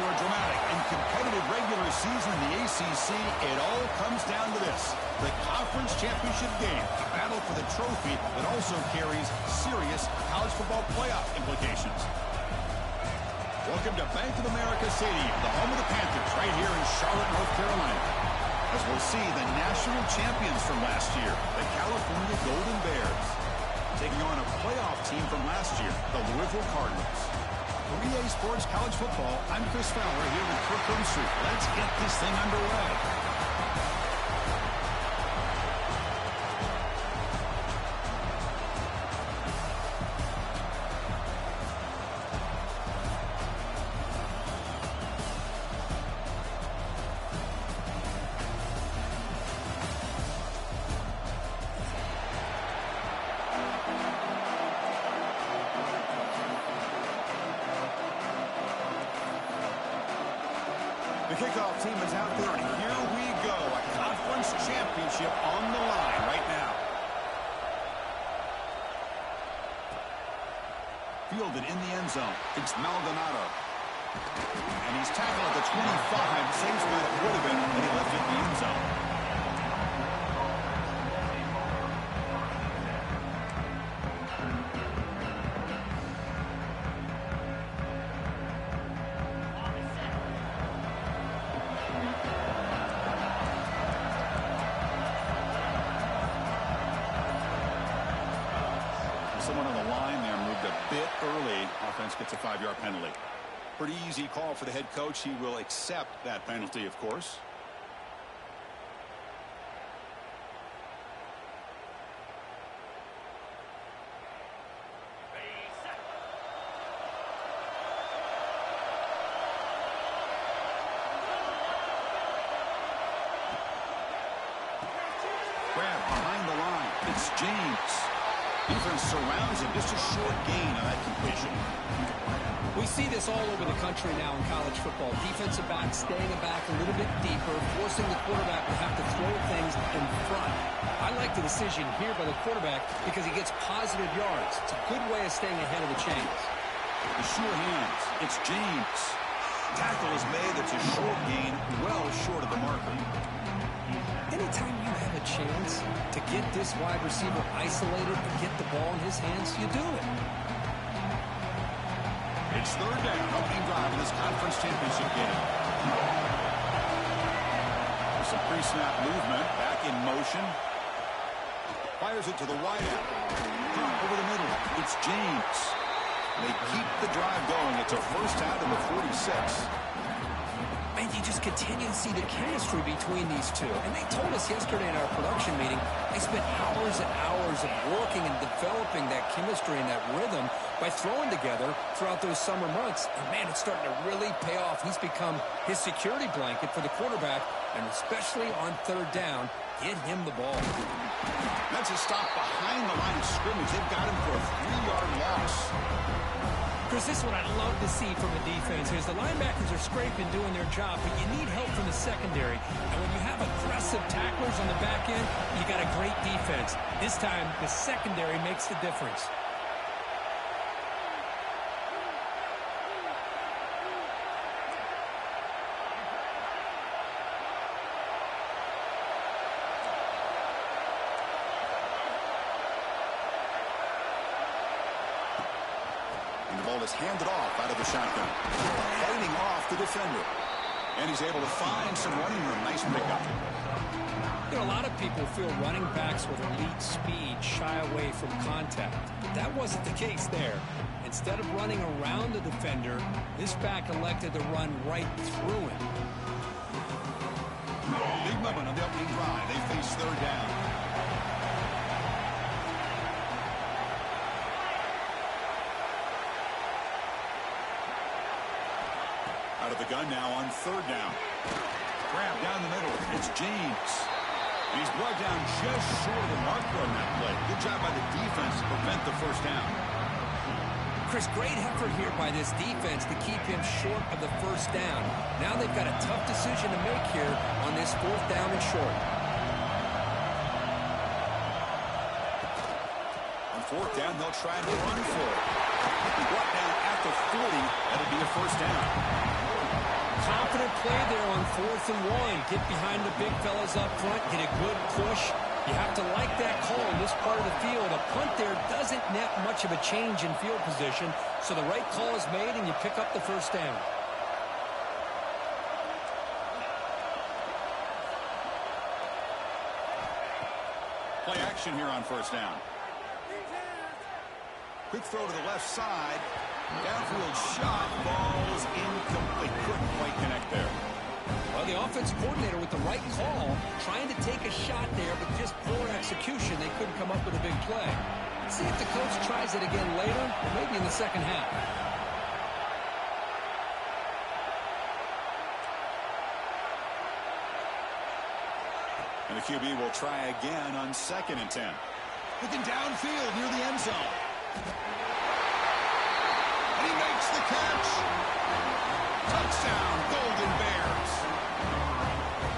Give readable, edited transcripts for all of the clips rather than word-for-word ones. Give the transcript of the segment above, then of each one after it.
a dramatic and competitive regular season in the ACC, it all comes down to this: the conference championship game, a battle for the trophy that also carries serious college football playoff implications. Welcome to Bank of America Stadium, the home of the Panthers, right here in Charlotte, North Carolina. As we'll see the national champions from last year, the California Golden Bears, taking on a playoff team from last year, the Louisville Cardinals. For EA Sports College Football, I'm Chris Fowler here with Kirk Herbstreit. Let's get this thing underway. The kickoff team is out there, and here we go. A conference championship on the line right now. Fielded in the end zone. It's Maldonado. And he's tackled at the 25. Same spot it would have been when he left it in the end zone. Someone on the line there moved a bit early. Offense gets a 5-yard penalty. Pretty easy call for the head coach. He will accept that penalty, of course. Grab behind the line. It's James. Defense surrounds him. Just a short gain on that completion. We see this all over the country now in college football. Defensive backs staying back a little bit deeper, forcing the quarterback to have to throw things in front. I like the decision here by the quarterback because he gets positive yards. It's a good way of staying ahead of the chains. The sure hands. It's James. Tackle is made. That's a short gain, well short of the marker. Anytime you have a chance to get this wide receiver isolated and get the ball in his hands, you do it. It's third down, opening drive in this conference championship game. There's some pre-snap movement, back in motion. Fires it to the wideout. Over the middle, it's James. They keep the drive going. It's a first out of the 46. And you just continue to see the chemistry between these two. And they told us yesterday in our production meeting, they spent hours and hours of working and developing that chemistry and that rhythm by throwing together throughout those summer months. And, man, it's starting to really pay off. He's become his security blanket for the quarterback, and especially on third down, get him the ball. That's a stop behind the line of scrimmage. They've got him for a 3-yard loss. Chris, this is what I love to see from a defense is the linebackers are scraping, doing their job, but you need help from the secondary. And when you have aggressive tacklers on the back end, you got a great defense. This time, the secondary makes the difference. And the ball is handed off out of the shotgun. Fighting off the defender. And he's able to find some running room. Nice pickup. You know, a lot of people feel running backs with elite speed shy away from contact. But that wasn't the case there. Instead of running around the defender, this back elected to run right through him. Big moment on the opening drive. They face third down. Out of the gun now on third down. Grab down the middle. It's James. He's brought down just short of the marker on that play. Good job by the defense to prevent the first down. Chris, great effort here by this defense to keep him short of the first down. Now they've got a tough decision to make here on this fourth down and short. On fourth down, they'll try to run for it. Brought down at the 40. That'll be a first down. confident play there on 4th and 1. Get behind the big fellas up front, get a good push. You have to like that call in this part of the field. A punt there doesn't net much of a change in field position, so the right call is made and you pick up the first down. Play action here on first down. Quick throw to the left side. Downfield shot. Ball's incomplete. Couldn't quite connect there. Well, the offense coordinator with the right call, trying to take a shot there, but just poor execution. They couldn't come up with a big play. Let's see if the coach tries it again later, or maybe in the second half. And the QB will try again on 2nd and 10. Looking downfield near the end zone. And he makes the catch. Touchdown, Golden Bears.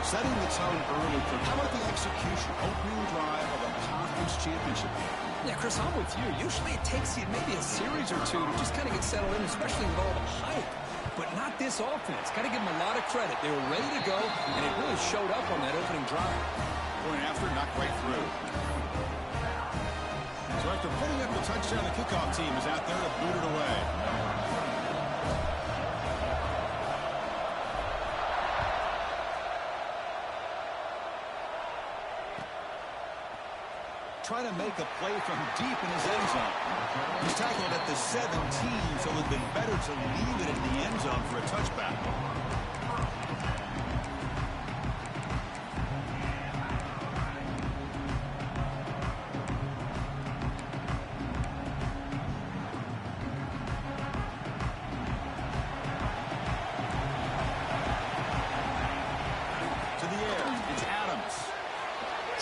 Setting the tone early for how about the execution? Opening drive of a conference championship game. Yeah, Chris, I'm with you. Usually it takes you maybe a series or two to just kind of get settled in, especially with all the hype. But not this offense. Got to give them a lot of credit. They were ready to go, and it really showed up on that opening drive. Going after, not quite through. So after putting up the touchdown, the kickoff team is out there to boot it away. Trying to make a play from deep in his end zone. He's tackled at the 17, so it would have been better to leave it in the end zone for a touchback. To the air, it's Adams.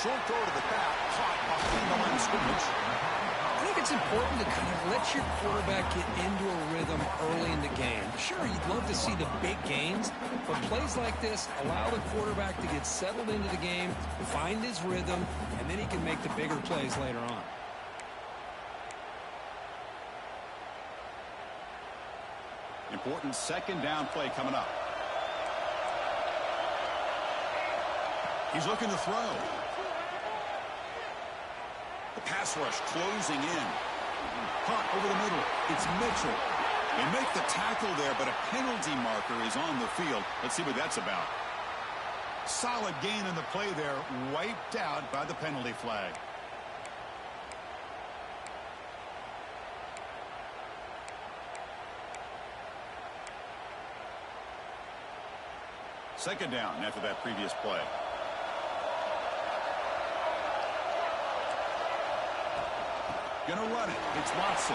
Short throw to the back, caught behind the line of scrimmage. I think it's important to kind of let your quarterback get into a rhythm early in the game. Sure, you'd love to see the big gains, but plays like this allow the quarterback to get settled into the game, find his rhythm, and then he can make the bigger plays later on. Important 2nd down play coming up. He's looking to throw. The pass rush closing in. Caught over the middle. It's Mitchell. They make the tackle there, but a penalty marker is on the field. Let's see what that's about. Solid gain on the play there. Wiped out by the penalty flag. Second down after that previous play. Gonna run it. It's Watson.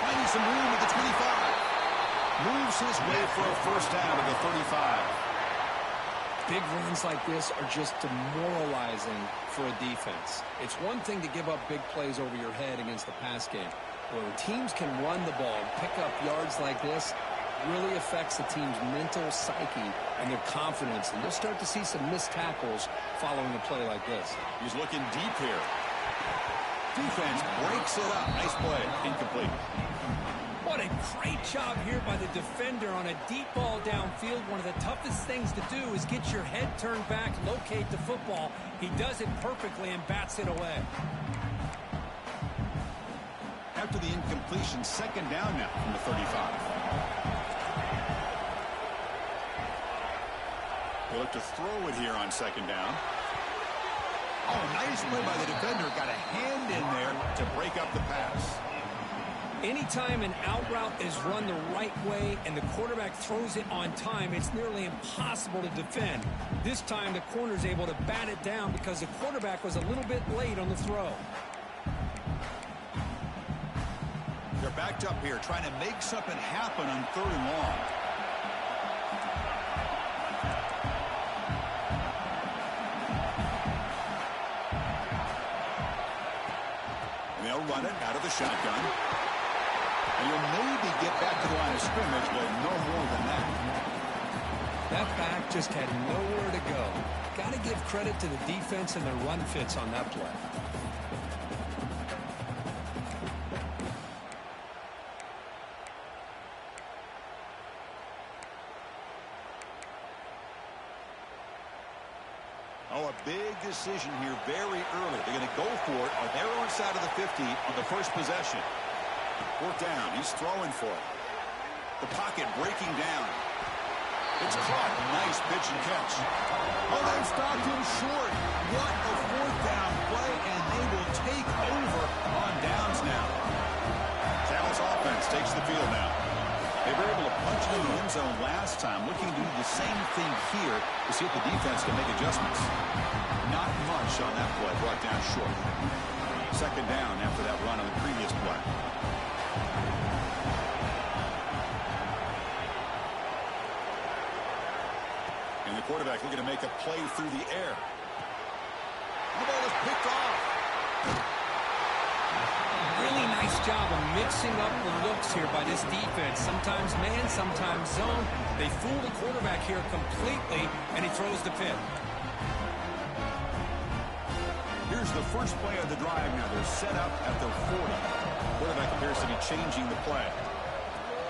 Finding some room at the 25. Moves his way for a first down to the 35. Big runs like this are just demoralizing for a defense. It's one thing to give up big plays over your head against the pass game. When teams can run the ball and pick up yards like this, it really affects the team's mental psyche and their confidence. And you'll start to see some missed tackles following a play like this. He's looking deep here. Defense breaks it up. Nice play. Incomplete. What a great job here by the defender on a deep ball downfield. One of the toughest things to do is get your head turned back, locate the football. He does it perfectly and bats it away. After the incompletion, 2nd down now from the 35. They look to throw it here on 2nd down. Oh, nice play by the defender. Got a hand in there to break up the pass. Anytime an out route is run the right way and the quarterback throws it on time, it's nearly impossible to defend. This time the corner's able to bat it down because the quarterback was a little bit late on the throw. They're backed up here trying to make something happen on 3rd and long. They'll run it out of the shotgun. And you'll maybe get back to the line of scrimmage, but no more than that. That back just had nowhere to go. Got to give credit to the defense and their run fits on that play. Oh, a big decision here very early. They're going to go for it on their own side of the 50 on the first possession. Fourth down. He's throwing for it. The pocket breaking down. It's caught. Nice pitch and catch. Oh, they've stopped him short. What a fourth down play, and they will take over on downs now. Dallas offense takes the field now. They were able to punch in the end zone last time, looking to do the same thing here to see if the defense can make adjustments. Not much on that play, brought down short. Second down after that run on the previous play. And the quarterback looking to make a play through the air. The ball is picked off. Really nice job of mixing up the looks here by this defense. Sometimes man, sometimes zone. They fool the quarterback here completely, and he throws the pick. Here's the first play of the drive now. They're set up at their 40. Quarterback appears to be changing the play.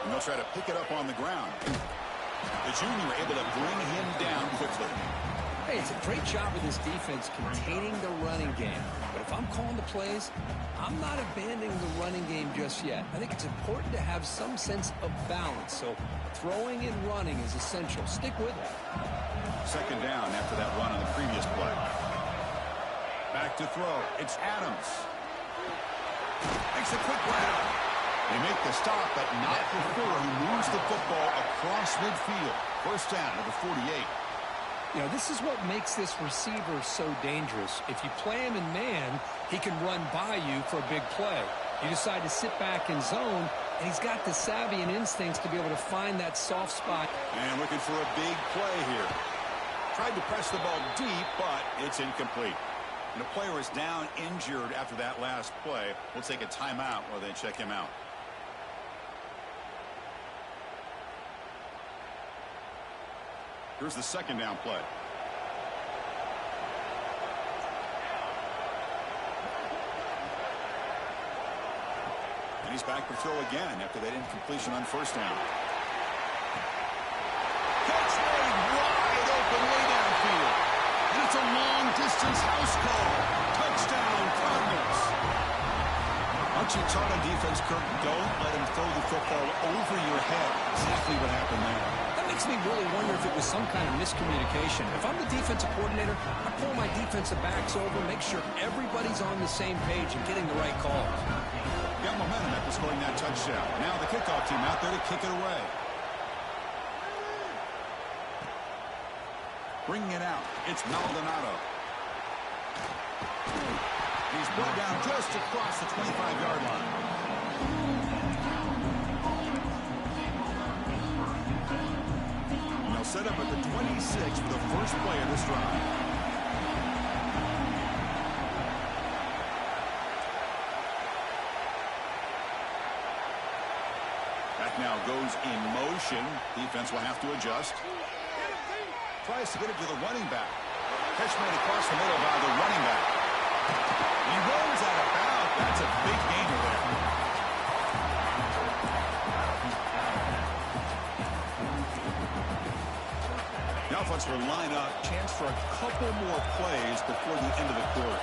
And they'll try to pick it up on the ground. The junior able to bring him down quickly. Hey, it's a great job of this defense containing the running game. But if I'm calling the plays, I'm not abandoning the running game just yet. I think it's important to have some sense of balance. So throwing and running is essential. Stick with it. Second down after that run on the previous play. Back to throw. It's Adams. Makes a quick grab. They make the stop, but not before he moves the football across midfield. First down at the 48. You know, this is what makes this receiver so dangerous. If you play him in man, he can run by you for a big play. You decide to sit back in zone, and he's got the savvy and instincts to be able to find that soft spot. And looking for a big play here. Tried to press the ball deep, but it's incomplete. And the player is down injured after that last play. We'll take a timeout while they check him out. Here's the second down play. And he's back to throw again after that incompletion on first down. Catch made wide open way downfield. And it's a long-distance house call. Touchdown, Cardinals. Aren't you taught on defense, Kirk? Don't let him throw the football over your head. Exactly what happened there. That makes me really wonder if it was some kind of miscommunication. If I'm the defensive coordinator, I pull my defensive backs over, make sure everybody's on the same page and getting the right calls. Got momentum after scoring that touchdown. Now the kickoff team out there to kick it away. Bringing it out. It's Maldonado. He's brought down just across the 25-yard line. And they'll set up at the 26 for the first play of this drive. That now goes in motion. Defense will have to adjust. Tries to get it to the running back. Catch made across the middle by the running back. He rolls out of bounds. That's a big gainer there. The offense will line up. Chance for a couple more plays before the end of the quarter.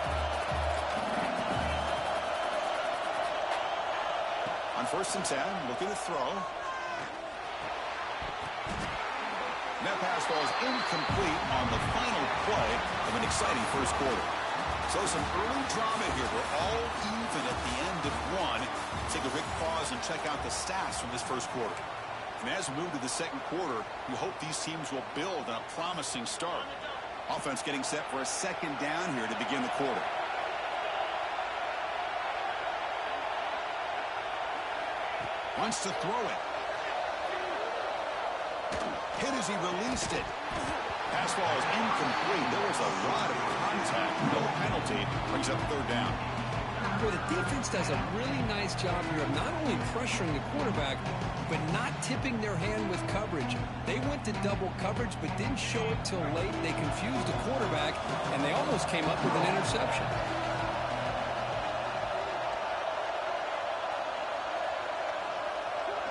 On 1st and 10, looking to throw. That pass falls incomplete on the final play of an exciting first quarter. So some early drama here. We're all even at the end of one. Take a quick pause and check out the stats from this first quarter. And as we move to the second quarter, we hope these teams will build on a promising start. Offense getting set for a second down here to begin the quarter. Wants to throw it. Hit as he released it. Pass ball is incomplete. There was a lot of contact. No penalty. Brings up third down. Well, the defense does a really nice job here of not only pressuring the quarterback, but not tipping their hand with coverage. They went to double coverage, but didn't show it till late. They confused the quarterback, and they almost came up with an interception.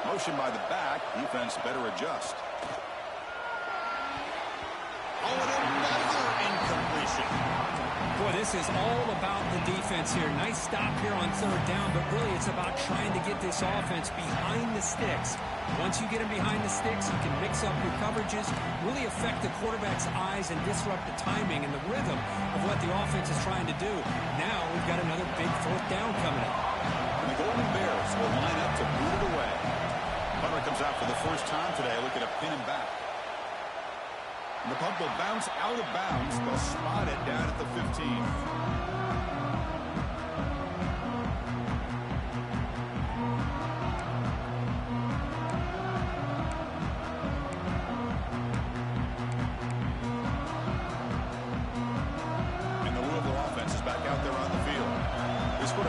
Motion by the back. Defense better adjust. Oh, and another incompletion. possession. Boy, this is all about the defense here. Nice stop here on third down, but really it's about trying to get this offense behind the sticks. Once you get them behind the sticks, you can mix up your coverages, really affect the quarterback's eyes and disrupt the timing and the rhythm of what the offense is trying to do. Now we've got another big fourth down coming up. And the Golden Bears will line up to boot it away. Punter comes out for the first time today, looking to pin him back. And the punt will bounce out of bounds. They'll spot it down at the 15.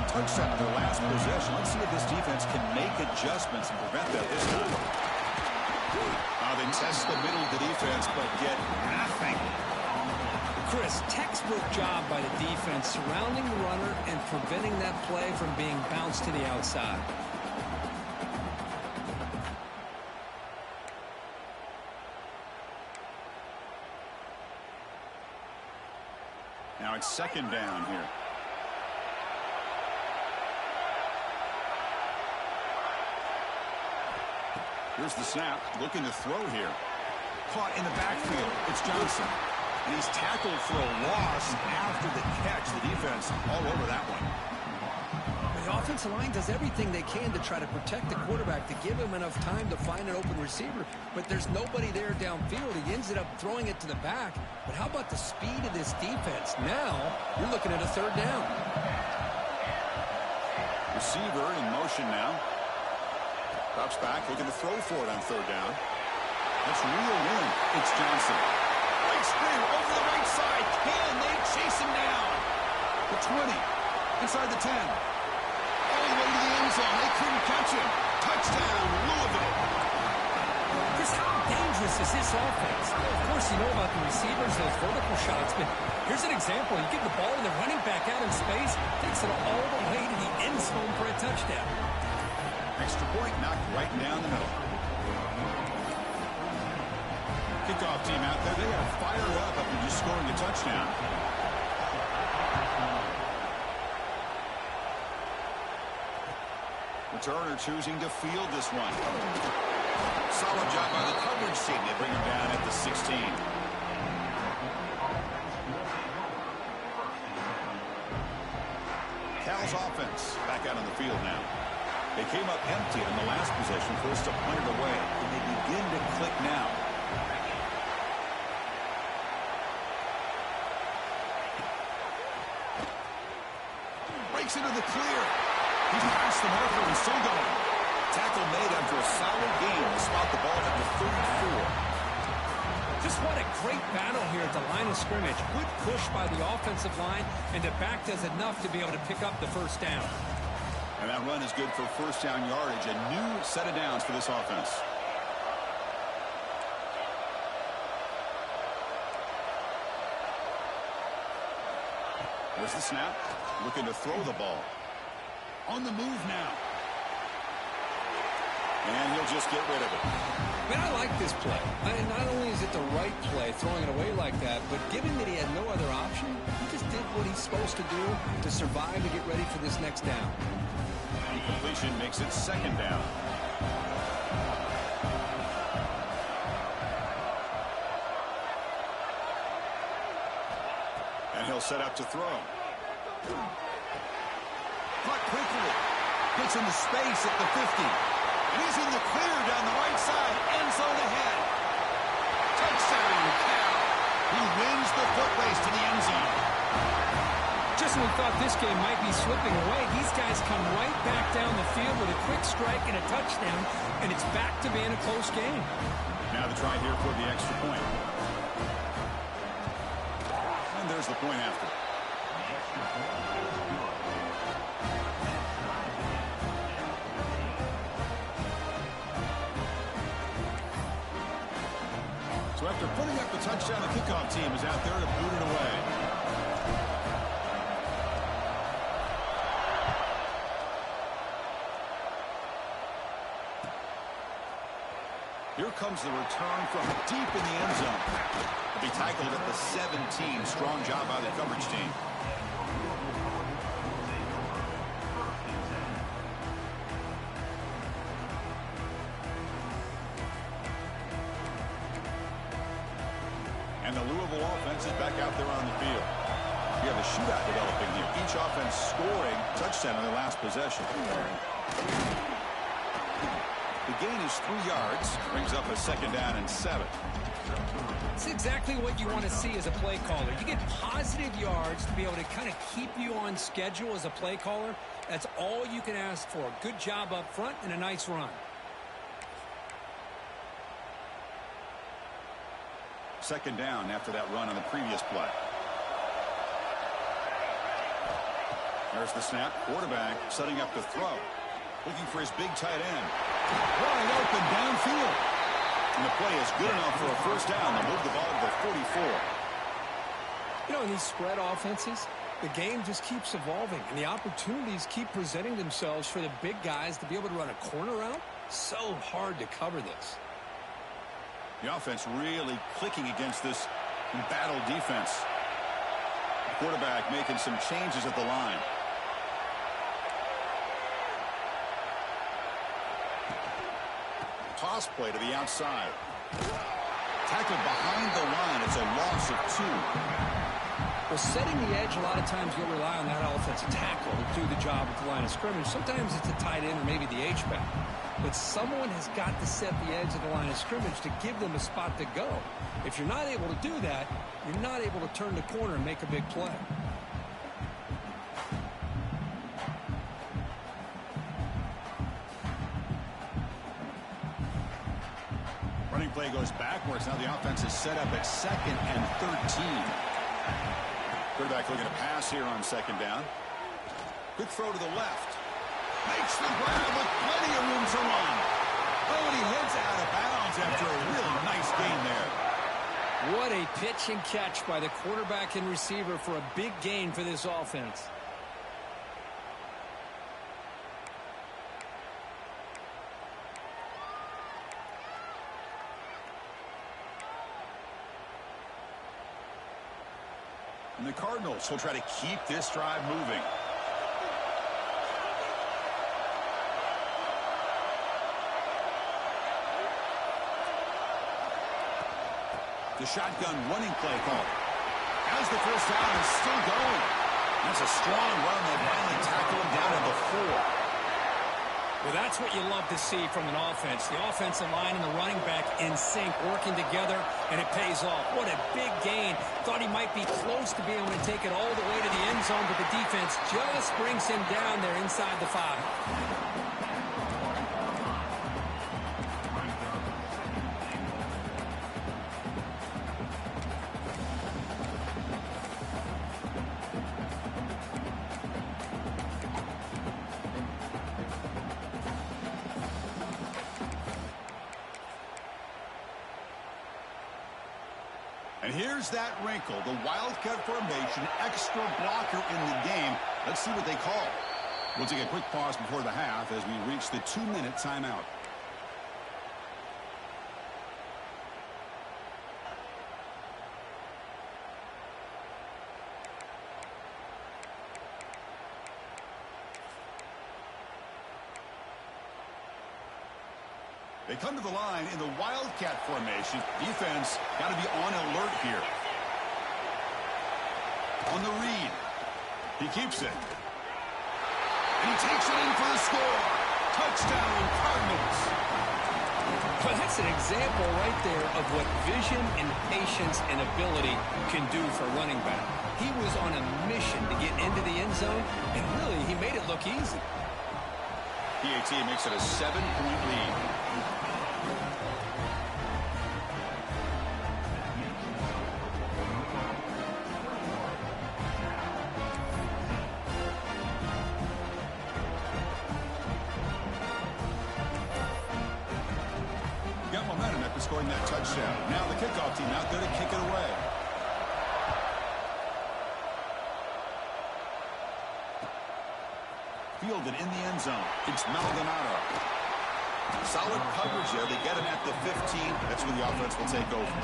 Touchdown on their last possession. Let's see if this defense can make adjustments and prevent that this time. They test the middle of the defense, but get nothing. Chris, textbook job by the defense surrounding the runner and preventing that play from being bounced to the outside. Now it's second down here. Here's the snap, looking to throw here. Caught in the backfield. It's Johnson. And he's tackled for a loss after the catch. The defense all over that one. The offensive line does everything they can to try to protect the quarterback, to give him enough time to find an open receiver. But there's nobody there downfield. He ends up throwing it to the back. But how about the speed of this defense? Now you're looking at a third down. Receiver in motion now. Drops back, looking to throw for it on third down. Let's reel in. It's Johnson. Right screen over the right side. Can they chase him down? The 20. Inside the 10. All the way to the end zone. They couldn't catch him. Touchdown, Louisville. Chris, how dangerous is this offense? Of course, you know about the receivers, those vertical shots, but here's an example. You give the ball and the running back out in space, takes it all the way to the end zone for a touchdown. Extra point knocked right down the middle. Kickoff team out there. They are fired up after just scoring a touchdown. Returner choosing to field this one. Solid job by the coverage team. They bring him down at the 16. Cal's offense back out on the field now. They came up empty in the last possession, forced to punt it away. And they begin to click now. Breaks into the clear. He's past the marker and still going. Tackle made after a solid game to spot the ball at the 34. Just what a great battle here at the line of scrimmage. Good push by the offensive line, and the back does enough to be able to pick up the first down. And that run is good for first down yardage. A new set of downs for this offense. There's the snap. Looking to throw the ball. On the move now. And he'll just get rid of it. Man, I like this play. Not only is it the right play, throwing it away like that, but given that he had no other option, he just did what he's supposed to do to survive and get ready for this next down. Completion makes it second down. And he'll set up to throw. Caught quickly. Gets into space at the 50. And he's in the clear down the right side. End zone ahead. Touchdown, Cal. He wins the foot race to the end zone. Just when we thought this game might be slipping away, these guys come right back down the field with a quick strike and a touchdown, and it's back to being a close game. Now the try here for the extra point. And there's the point after. So after putting up the touchdown, the kickoff team is out there to boot it away. Here comes the return from deep in the end zone. He'll be tackled at the 17. Strong job by the coverage team. And the Louisville offense is back out there on the field. We have a shootout developing here. Each offense scoring touchdown on their last possession. The gain is 3 yards. Brings up a 2nd down and 7. It's exactly what you want to see as a play caller. You get positive yards to be able to kind of keep you on schedule as a play caller. That's all you can ask for. Good job up front and a nice run. 2nd down after that run on the previous play. There's the snap. Quarterback setting up the throw. Looking for his big tight end. Wide open downfield. And the play is good enough for a 1st down. They'll move the ball to the 44. You know, in these spread offenses, the game just keeps evolving, and the opportunities keep presenting themselves for the big guys to be able to run a corner route. So hard to cover this. The offense really clicking against this embattled defense. The quarterback making some changes at the line. Toss play to the outside. Tackled behind the line. It's a loss of 2. Well, setting the edge, a lot of times you'll rely on that offensive tackle to do the job at the line of scrimmage. Sometimes it's a tight end or maybe the H-back. But someone has got to set the edge of the line of scrimmage to give them a spot to go. If you're not able to do that, you're not able to turn the corner and make a big play. Running play goes backwards. Now the offense is set up at 2nd and 13. Quarterback looking to pass here on 2nd down. Quick throw to the left. Makes the grab with plenty of room to run. Oh, and he heads out of bounds after a really nice gain there. What a pitch and catch by the quarterback and receiver for a big gain for this offense. And the Cardinals will try to keep this drive moving. The shotgun running play call. As the 1st down is still going. That's a strong run. They finally tackle him down at the 4. Well, that's what you love to see from an offense. The offensive line and the running back in sync, working together, and it pays off. What a big gain. Thought he might be close to being able to take it all the way to the end zone, but the defense just brings him down there inside the 5. And here's that wrinkle, the Wildcat formation, extra blocker in the game. Let's see what they call. We'll take a quick pause before the half as we reach the 2-minute timeout. They come to the line in the Wildcat formation. Defense got to be on alert here. On the read. He keeps it. And he takes it in for the score. Touchdown, Cardinals. Well, that's an example right there of what vision and patience and ability can do for a running back. He was on a mission to get into the end zone, and really, he made it look easy. PAT makes it a 7-point lead. Got momentum after scoring that touchdown. Now the kickoff team out there to kick it away. Fielded in the end zone. It's Maldonado. Solid coverage there. They get him at the 15. That's when the offense will take over.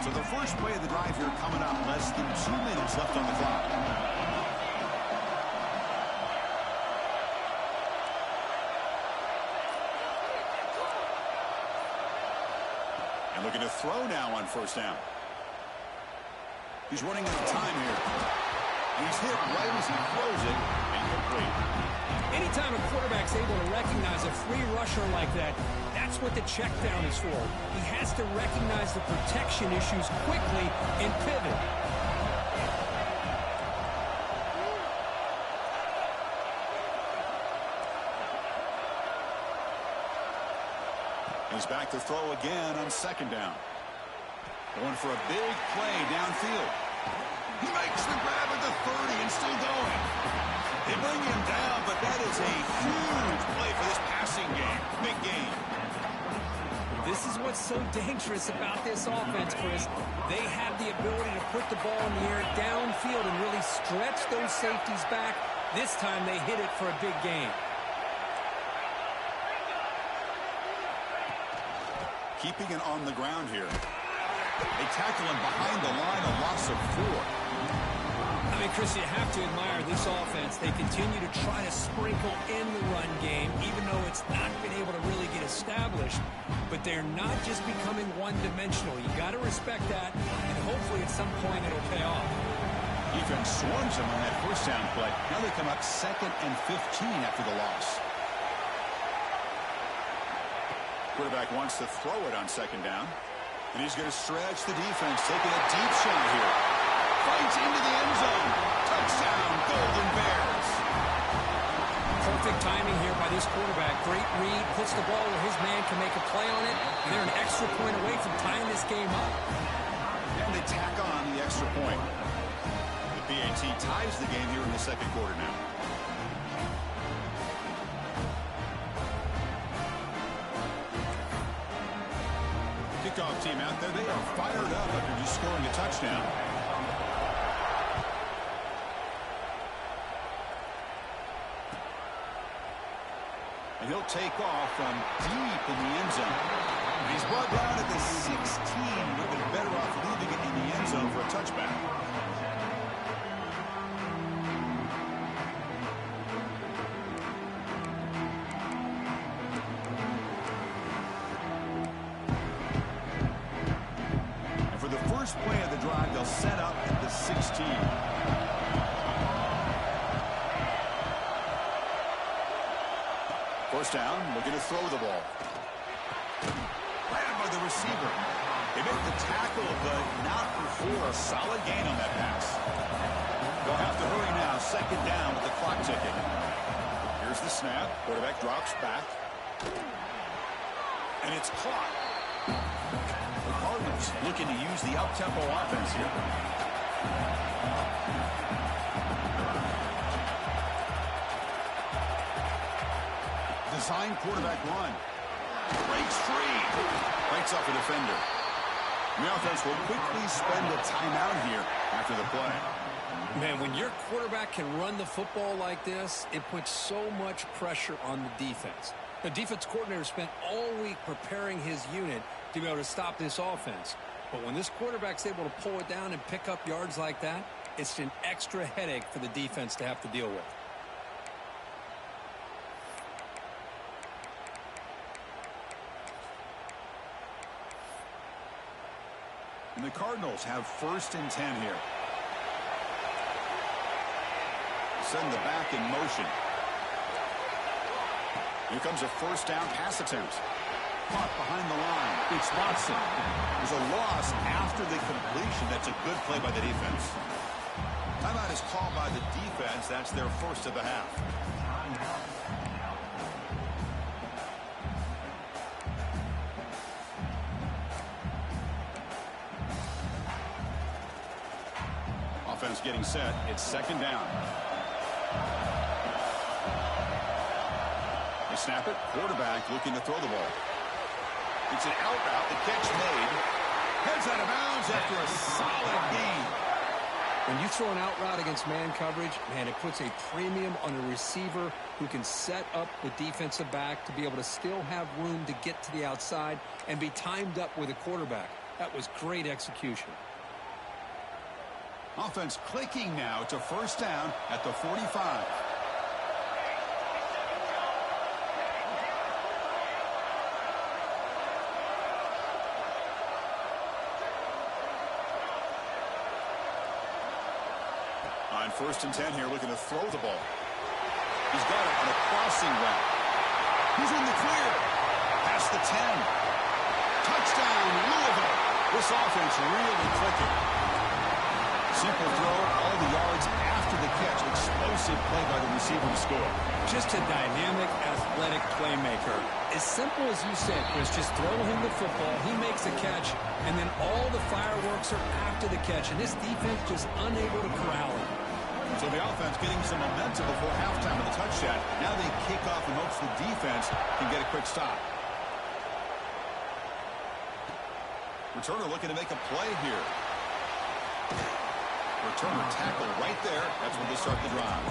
So the first play of the drive here coming up. Less than 2 minutes left on the clock. And looking to throw now on first down. He's running out of time here. He's hit right as he throws it, incomplete. Anytime a quarterback's able to recognize a free rusher like that, that's what the check down is for. He has to recognize the protection issues quickly and pivot. He's back to throw again on second down. Going for a big play downfield. He makes the grab at the 30 and still going. They bring him down, but that is a huge play for this passing game. Big game. This is what's so dangerous about this offense, Chris. They have the ability to put the ball in the air downfield and really stretch those safeties back. This time they hit it for a big gain. Keeping it on the ground here. They tackle him behind the line, a loss of 4. I mean, Chris, you have to admire this offense. They continue to try to sprinkle in the run game, even though it's not been able to really get established. But they're not just becoming one-dimensional. You got to respect that, and hopefully at some point it'll pay off. Defense swarms him on that first down play. Now they come up 2nd and 15 after the loss. Quarterback wants to throw it on second down. And he's going to stretch the defense, taking a deep shot here. Fights into the end zone. Touchdown, Golden Bears. Perfect timing here by this quarterback. Great read, puts the ball where his man can make a play on it. And they're an extra point away from tying this game up. And they tack on the extra point. The PAT ties the game here in the second quarter now. Kickoff team out there. They are fired up after just scoring a touchdown. And he'll take off from deep in the end zone. He's brought down at the 16. Would have been better off leaving it in the end zone for a touchback. First play of the drive, they'll set up at the 16. First down, looking to throw the ball. Grabbed by the receiver. They make the tackle, but not before a solid gain on that pass. They'll have to hurry now. Second down with the clock ticking. Here's the snap. Quarterback drops back. And it's caught. The Cardinals looking to use the up-tempo offense here. Design quarterback run. Breaks free. Breaks off a defender. The offense will quickly spend a timeout here after the play. Man, when your quarterback can run the football like this, it puts so much pressure on the defense. The defense coordinator spent all week preparing his unit to be able to stop this offense. But when this quarterback's able to pull it down and pick up yards like that, it's an extra headache for the defense to have to deal with. And the Cardinals have 1st and 10 here. Send the back in motion. Here comes a first down pass attempt. Caught behind the line. It's Watson. There's a loss after the completion. That's a good play by the defense. Timeout is called by the defense. That's their first of the half. Offense getting set. It's second down. They snap it. Quarterback looking to throw the ball. It's an out route. The catch made. Heads out of bounds after a solid gain. When you throw an out route against man coverage, man, it puts a premium on a receiver who can set up the defensive back to be able to still have room to get to the outside and be timed up with a quarterback. That was great execution. Offense clicking now to first down at the 45. On first and 10 here, looking to throw the ball. He's got it on a crossing route. He's in the clear. Past the 10. Touchdown, Louisville. This offense really clicking. Simple throw, all the yards after the catch. Explosive play by the receiver to score. Just a dynamic, athletic playmaker. As simple as you said, Chris, just throw him the football, he makes a catch, and then all the fireworks are after the catch, and this defense just unable to corral him. So the offense getting some momentum before halftime with a touchdown. Now they kick off in hopes the defense can get a quick stop. Returner looking to make a play here. Returner tackle right there. That's when they start the drive.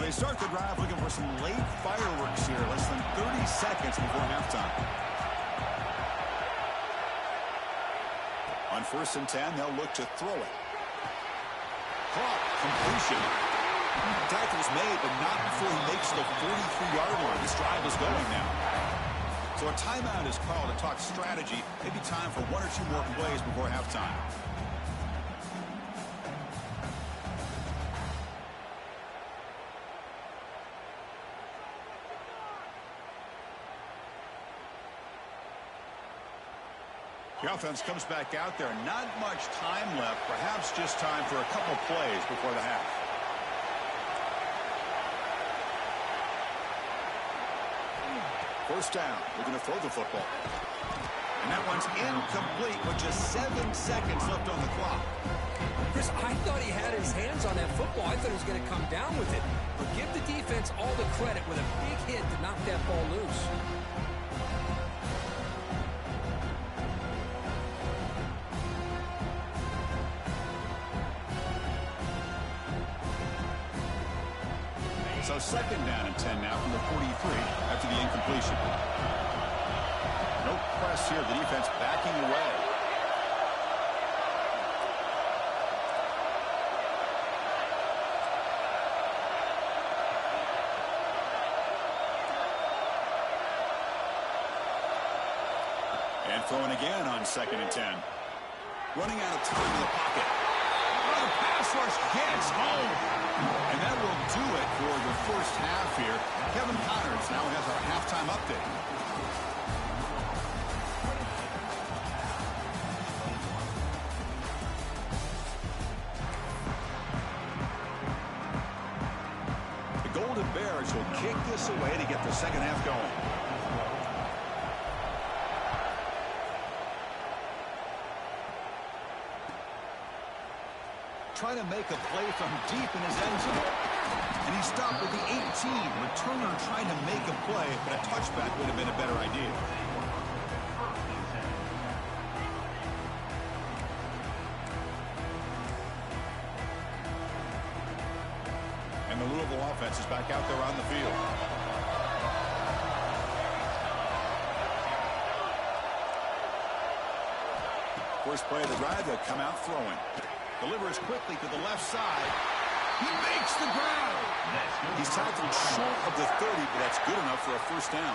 They start the drive looking for some late fireworks here. Less than 30 seconds before halftime. On first and 10, they'll look to throw it. Caught. Completion. Tackle's made, but not before he makes the 43-yard line. This drive is going now. So a timeout is called to talk strategy. Maybe time for one or two more plays before halftime. The offense comes back out there. Not much time left. Perhaps just time for a couple plays before the half. First down. Looking to throw the football. And that one's incomplete with just 7 seconds left on the clock. Chris, I thought he had his hands on that football. I thought he was going to come down with it. But give the defense all the credit with a big hit to knock that ball loose. So second down and 10 now from the 43 after the incompletion. No press here. The defense backing away. And throwing again on second and 10. Running out of time in the pocket. Oh, the pass rush gets home. And that will do it for the first half here. Kevin Connors now has our halftime update. The Golden Bears will kick this away to get the second half going. Trying to make a play from deep in his end zone. And he stopped with the 18. Returner trying to make a play, but a touchback would have been a better idea. And the Louisville offense is back out there on the field. First play of the drive, they'll come out throwing. Delivers quickly to the left side. He makes the ground. He's tackled short of the 30, but that's good enough for a first down.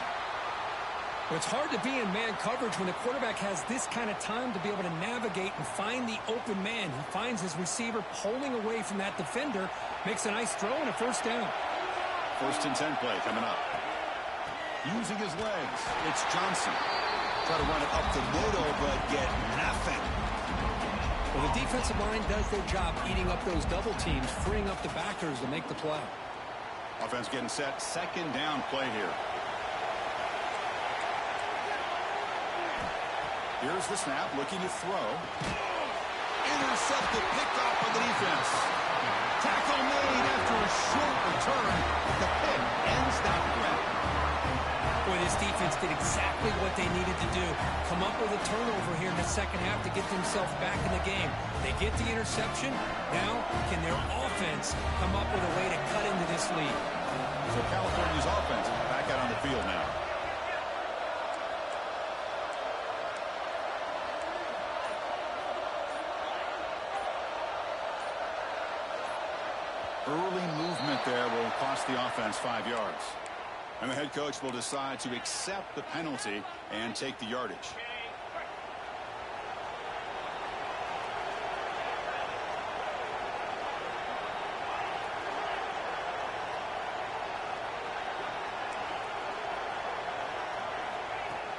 Well, it's hard to be in man coverage when the quarterback has this kind of time to be able to navigate and find the open man. He finds his receiver pulling away from that defender, makes a nice throw and a first down. First and 10 play coming up. Using his legs, it's Johnson. Try to run it up the middle, but get nothing. Well, the defensive line does their job eating up those double teams, freeing up the backers to make the play. Offense getting set. Second down play here. The Here's the snap, looking to throw. Intercepted, picked off by the defense. Tackle made after a short return. The pick ends that threat. Boy, this defense did exactly what they needed to do. Come up with a turnover here in the second half to get themselves back in the game. They get the interception. Now, can their offense come up with a way to cut into this lead? So California's offense is back out on the field now. Early movement there will cost the offense 5 yards. And the head coach will decide to accept the penalty and take the yardage.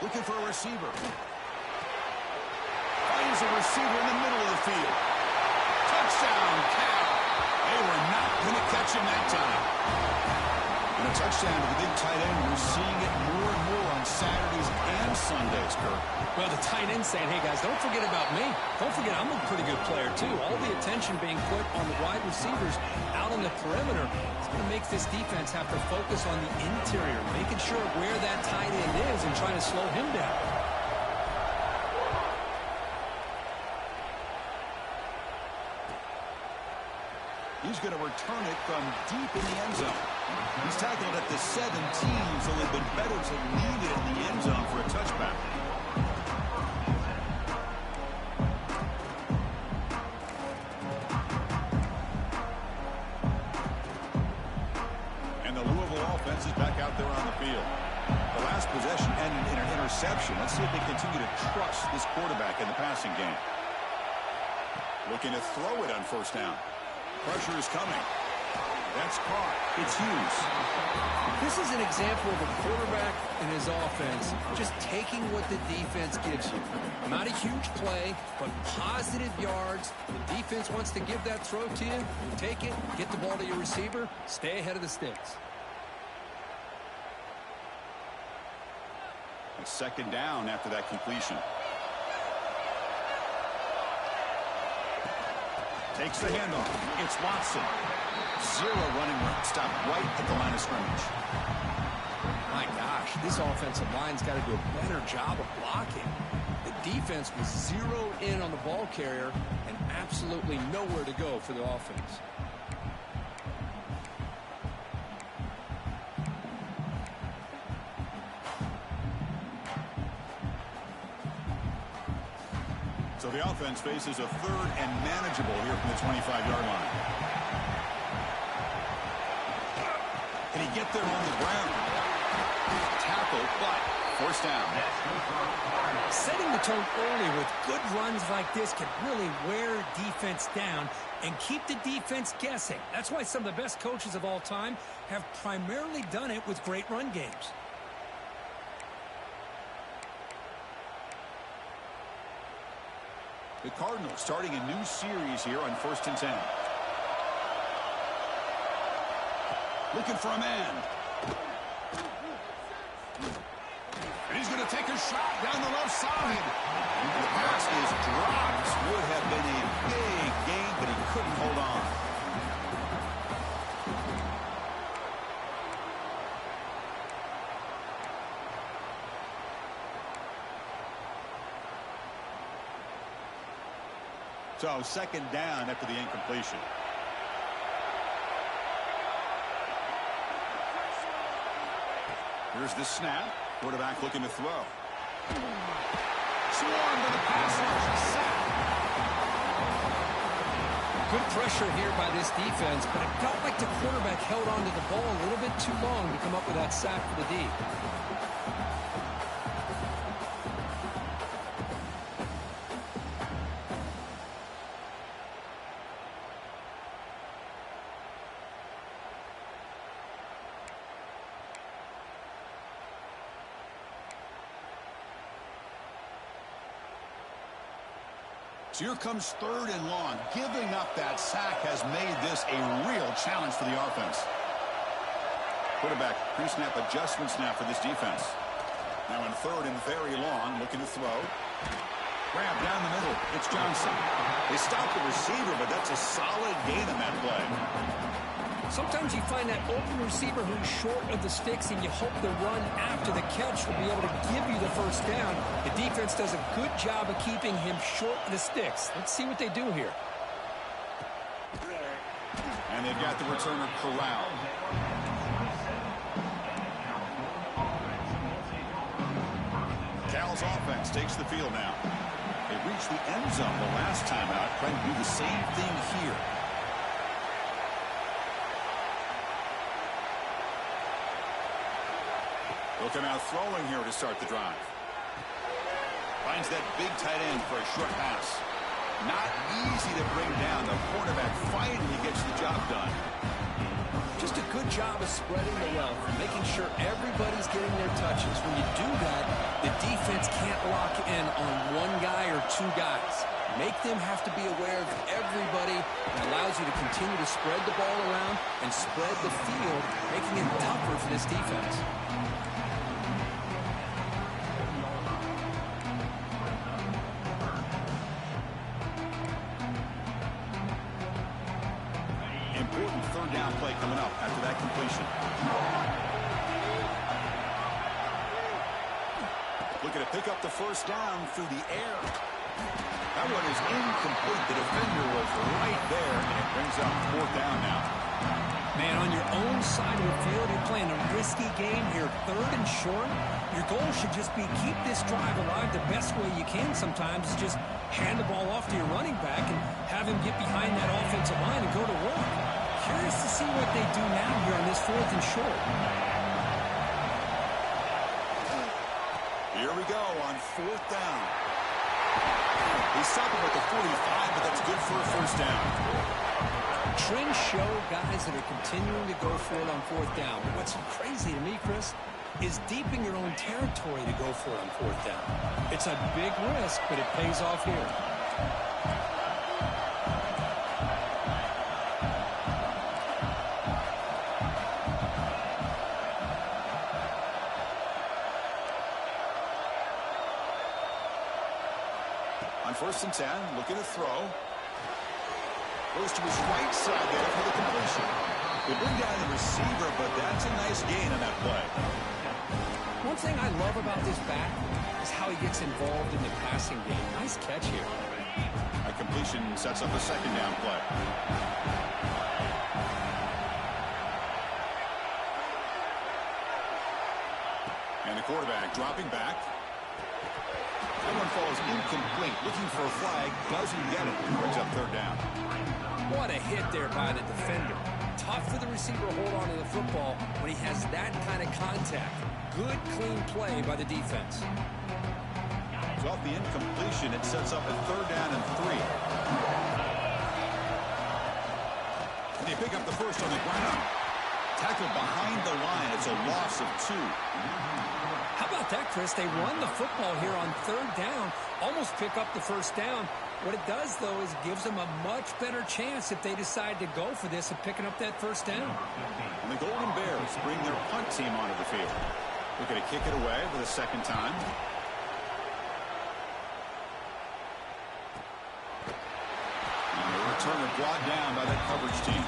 Looking for a receiver. Finds a receiver in the middle of the field. Touchdown, Cal. They were not going to catch him that time. And a touchdown to the big tight end. We're seeing it more and more on Saturdays and Sundays, Kirk. Well, the tight end saying, hey, guys, don't forget about me. Don't forget I'm a pretty good player, too. All the attention being put on the wide receivers out on the perimeter. It's going to make this defense have to focus on the interior, making sure where that tight end is and trying to slow him down. He's going to return it from deep in the end zone. He's tackled at the 17, so they've been better to leave it in the end zone for a touchback. And the Louisville offense is back out there on the field. The last possession ended in an interception. Let's see if they continue to trust this quarterback in the passing game. Looking to throw it on first down. Pressure is coming. That's caught. It's Hughes. This is an example of a quarterback and his offense just taking what the defense gives you. Not a huge play, but positive yards. The defense wants to give that throw to you. You take it, get the ball to your receiver, stay ahead of the sticks. It's second down after that completion. Takes the handoff. It's Watson. Zero running room. Stopped right at the line of scrimmage. My gosh, this offensive line's got to do a better job of blocking. The defense was zeroed in on the ball carrier and absolutely nowhere to go for the offense. So the offense faces a third and manageable here from the 25-yard line. Can he get there on the ground? Tackle, but first down. Setting the tone early with good runs like this can really wear defense down and keep the defense guessing. That's why some of the best coaches of all time have primarily done it with great run games. The Cardinals starting a new series here on 1st and 10. Looking for a man. And he's going to take a shot down the left side. The pass is dropped. Would have been a big gain, but he couldn't hold on. So second down after the incompletion. Here's the snap. Quarterback looking to throw. Swarmed to the pass rush. Sack. Good pressure here by this defense, but it felt like the quarterback held on to the ball a little bit too long to come up with that sack for the D. So here comes third and long. Giving up that sack has made this a real challenge for the offense. Quarterback pre-snap adjustment snap for this defense. Now in third and very long, looking to throw. Grab down the middle. It's Johnson. They stopped the receiver, but that's a solid gain on that play. Sometimes you find that open receiver who's short of the sticks, and you hope the run after the catch will be able to give you the first down. The defense does a good job of keeping him short of the sticks. Let's see what they do here. And they've got the returner corralled. Cal's offense takes the field now. They reached the end zone the last time out, trying to do the same thing here. Looking out throwing here to start the drive. Finds that big tight end for a short pass. Not easy to bring down. The quarterback finally gets the job done. Just a good job of spreading the wealth, making sure everybody's getting their touches. When you do that, the defense can't lock in on one guy or two guys. Make them have to be aware of everybody. It allows you to continue to spread the ball around and spread the field, making it tougher for this defense. Important third down play coming up after that completion. Looking to pick up the first down through the air. That one is incomplete. The defender was right there, and it brings up fourth down now. Man, on your own side of the field, you're playing a risky game here. Third and short. Your goal should just be keep this drive alive the best way you can sometimes. Is just hand the ball off to your running back and have him get behind that offensive line and go to work. Curious to see what they do now here on this fourth and short. Here we go on fourth down. They stop him at the 45, but that's good for a first down. Trends show guys that are continuing to go for it on fourth down. But what's crazy to me, Chris, is deep in your own territory to go for it on fourth down. It's a big risk, but it pays off here. On 1st and 10, looking to throw. Goes to his right side there for the completion. They bring down the receiver, but that's a nice gain on that play. One thing I love about this back is how he gets involved in the passing game. Nice catch here. A completion sets up a second down play. And the quarterback dropping back. That one falls incomplete. Looking for a flag. Doesn't get it. Brings up third down. What a hit there by the defender. Tough for the receiver to hold on to the football when he has that kind of contact. Good, clean play by the defense. Off the incompletion, it sets up a third down and 3. And they pick up the first on the ground. Tackled behind the line. It's a loss of 2. How about that, Chris? They run the football here on third down, almost pick up the first down. What it does, though, is it gives them a much better chance if they decide to go for this of picking up that first down. And the Golden Bears bring their punt team onto the field. We're going to kick it away for the second time. And the returner brought down by that coverage team.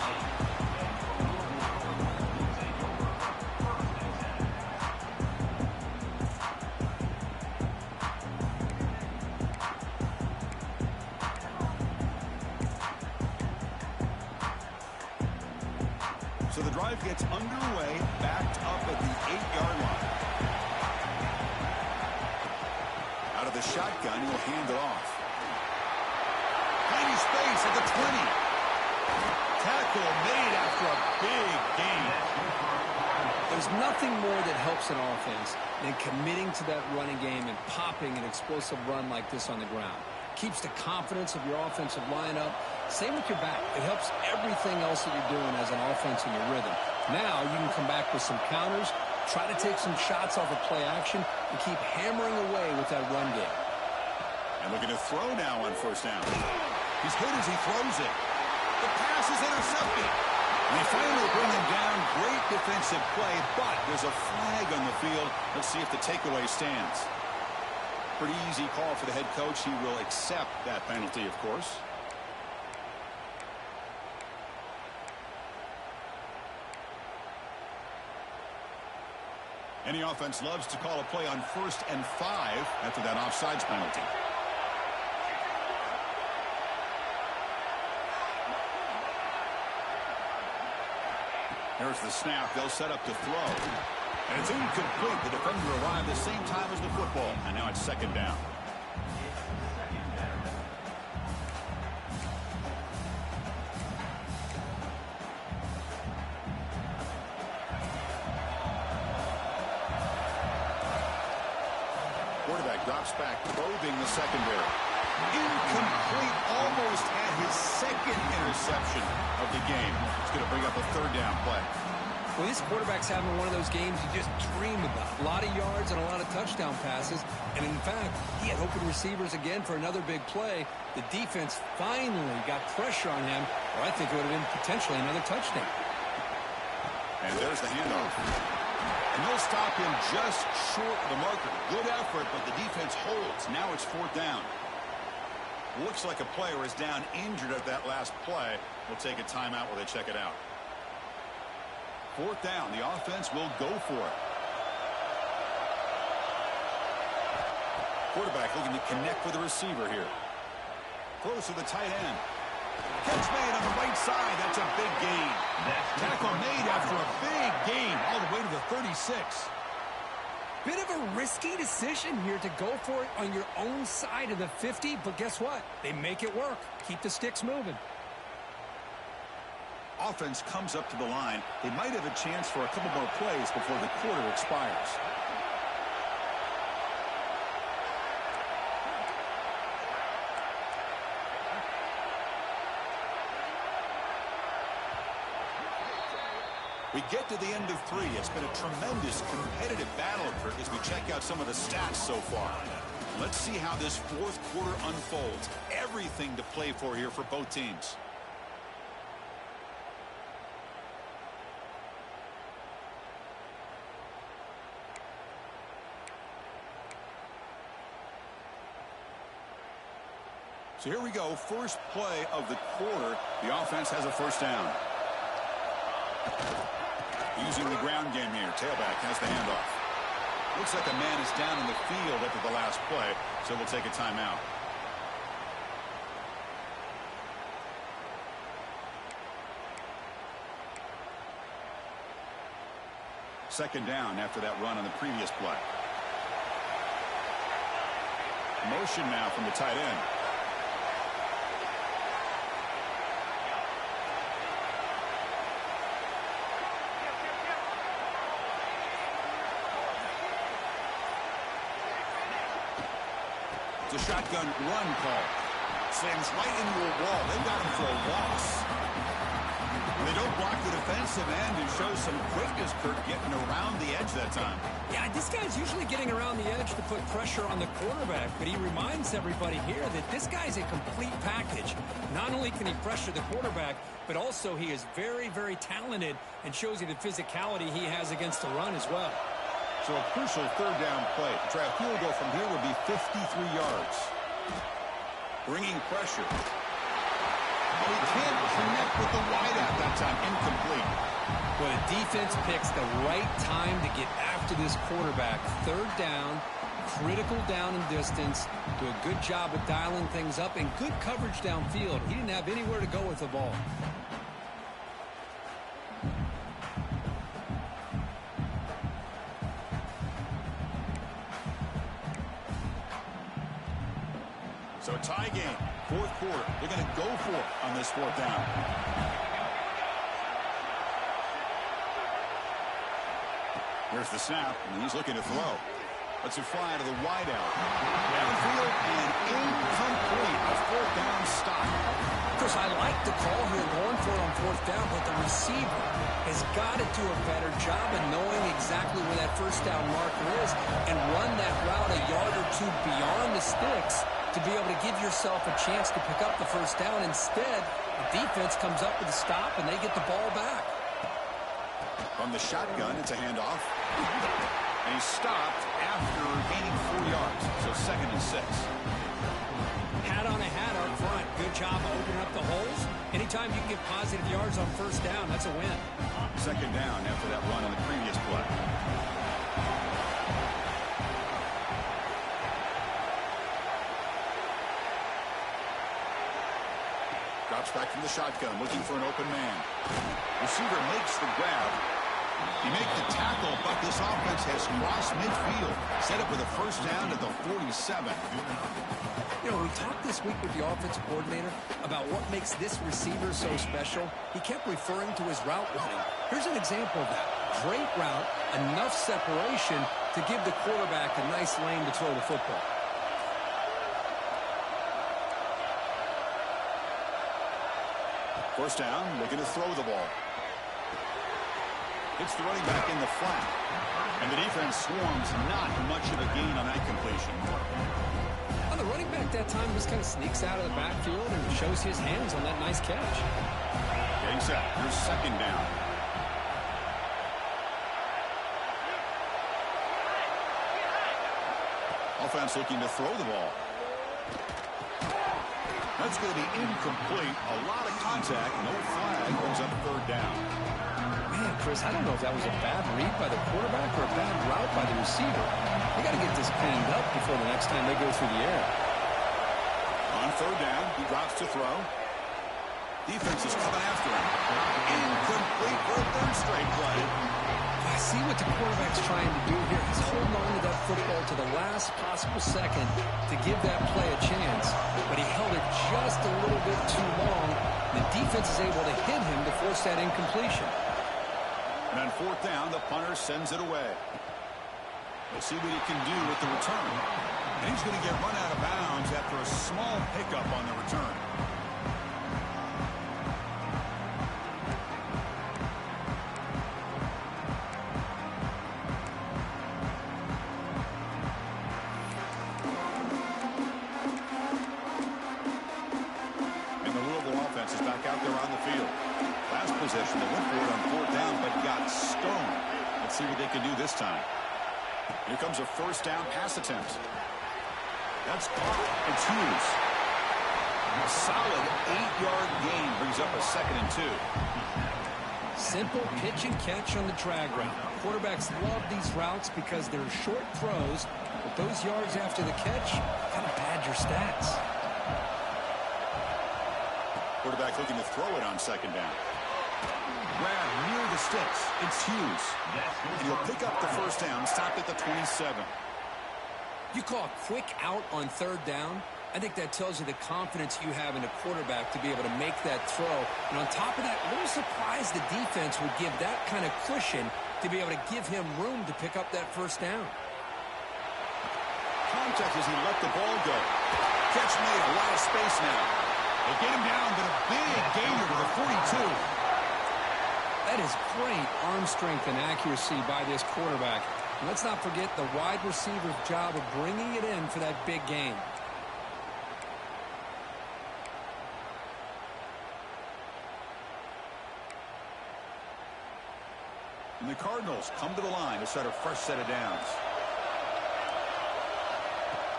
So the drive gets underway, backed up at the 8-yard line. Out of the shotgun, he'll hand it off. Tiny space at the 20. Tackle made after a big gain. There's nothing more that helps an offense than committing to that running game and popping an explosive run like this on the ground. Keeps the confidence of your offensive lineup. Same with your back. It helps everything else that you're doing as an offense in your rhythm. Now you can come back with some counters, try to take some shots off of play action, and keep hammering away with that run game. And looking to throw now on first down. He's hit as he throws it. The pass is intercepted. And they finally bring him down. Great defensive play, but there's a flag on the field. Let's see if the takeaway stands. Pretty easy call for the head coach. He will accept that penalty, of course. Any offense loves to call a play on 1st and 5 after that offsides penalty. Here's the snap. They'll set up to throw. And it's incomplete. The defender arrived the same time as the football. And now it's 2nd down. Quarterback drops back, probing the secondary. Incomplete. Almost had his 2nd interception of the game. It's going to bring up a 3rd down play. Well, this quarterback's having one of those games you just dream about. A lot of yards and a lot of touchdown passes. And in fact, he had open receivers again for another big play. The defense finally got pressure on him, or I think it would have been potentially another touchdown. And there's the handoff. And they'll stop him just short of the marker. Good effort, but the defense holds. Now it's 4th down. Looks like a player is down injured at that last play. We'll take a timeout while they check it out. 4th down. The offense will go for it. Quarterback looking to connect with the receiver here. Close to the tight end. Catch made on the right side. That's a big gain. Tackle made after a big gain all the way to the 36. Bit of a risky decision here to go for it on your own side of the 50, but guess what? They make it work. Keep the sticks moving. Offense comes up to the line. They might have a chance for a couple more plays before the quarter expires. We get to the end of 3. It's been a tremendous competitive battle, Kirk, as we check out some of the stats so far. Let's see how this 4th quarter unfolds. Everything to play for here for both teams. So here we go. First play of the quarter. The offense has a 1st down. Using the ground game here. Tailback has the handoff. Looks like a man is down in the field after the last play, so we'll take a timeout. Second down after that run on the previous play. Motion now from the tight end. It's a shotgun run call. Slams right into a wall. They've got him for a loss. They don't block the defensive end and show some quickness, Kirk, getting around the edge that time. Yeah, this guy's usually getting around the edge to put pressure on the quarterback, but he reminds everybody here that this guy's a complete package. Not only can he pressure the quarterback, but also he is very, very talented and shows you the physicality he has against the run as well. So a crucial 3rd down play. To try a field goal from here would be 53 yards. Bringing pressure. Oh, he can't connect with the wideout that time. Incomplete. Well, the defense picks the right time to get after this quarterback. 3rd down, critical down and distance. Do a good job of dialing things up and good coverage downfield. He didn't have anywhere to go with the ball. So tie game, 4th quarter. They're going to go for it on this 4th down. Here's the snap, and he's looking to throw. Let's it fly to the wideout. Downfield and incomplete. A 4th down stop. Chris, I like the call here going for it on 4th down, but the receiver has got to do a better job of knowing exactly where that 1st down marker is and run that route a yard or 2 beyond the sticks to be able to give yourself a chance to pick up the 1st down. Instead, the defense comes up with a stop, and they get the ball back. From the shotgun, it's a handoff. And he stopped after gaining 4 yards. So 2nd and 6. Hat on a hat up front. Good job opening up the holes. Anytime you can get positive yards on 1st down, that's a win. 2nd down after that run on the previous play. Drops back from the shotgun, looking for an open man. Receiver makes the grab. He makes the tackle, but this offense has crossed midfield. Set up with a 1st down at the 47. You know, we talked this week with the offensive coordinator about what makes this receiver so special. He kept referring to his route running. Here's an example of that. Great route, enough separation to give the quarterback a nice lane to throw the football. First down, looking to throw the ball. Hits the running back in the flat. And the defense swarms, not much of a gain on that completion. Well, the running back that time just kind of sneaks out of the backfield and shows his hands on that nice catch. Getting set. Here's 2nd down. Offense looking to throw the ball. That's going to be incomplete. A lot of contact. No flag. Brings up 3rd down. Man, Chris, I don't know if that was a bad read by the quarterback or a bad route by the receiver. They got to get this cleaned up before the next time they go through the air. On 3rd down, he drops to throw. Defense is coming after him. Incomplete for a 3rd straight play. I see what the quarterback's trying to do here. He's holding on to that football to the last possible second to give that play a chance. But he held it just a little bit too long. The defense is able to hit him to force that incompletion. And on 4th down, the punter sends it away. We'll see what he can do with the return. And he's going to get run out of bounds after a small pickup on the return. And the Louisville offense is back out there on the field. Last possession, they went for it on 4th down, but got stoned. Let's see what they can do this time. Here comes a 1st down pass attempt. That's caught. It's Hughes. A solid 8-yard gain brings up a 2nd and 2. Simple pitch and catch on the drag route. Quarterbacks love these routes because they're short throws, but those yards after the catch kind of pad your stats. Quarterback looking to throw it on 2nd down. Grab near the sticks. It's Hughes. And he'll pick up the 1st down, stopped at the 27. You call a quick out on 3rd down. I think that tells you the confidence you have in a quarterback to be able to make that throw. And on top of that, a little surprised the defense would give that kind of cushion to be able to give him room to pick up that 1st down. Contact as he let the ball go. Catch made, a lot of space now. They get him down, but a big gainer to the 42. That is great arm strength and accuracy by this quarterback. And let's not forget the wide receiver's job of bringing it in for that big gain. And the Cardinals come to the line to start a fresh set of downs.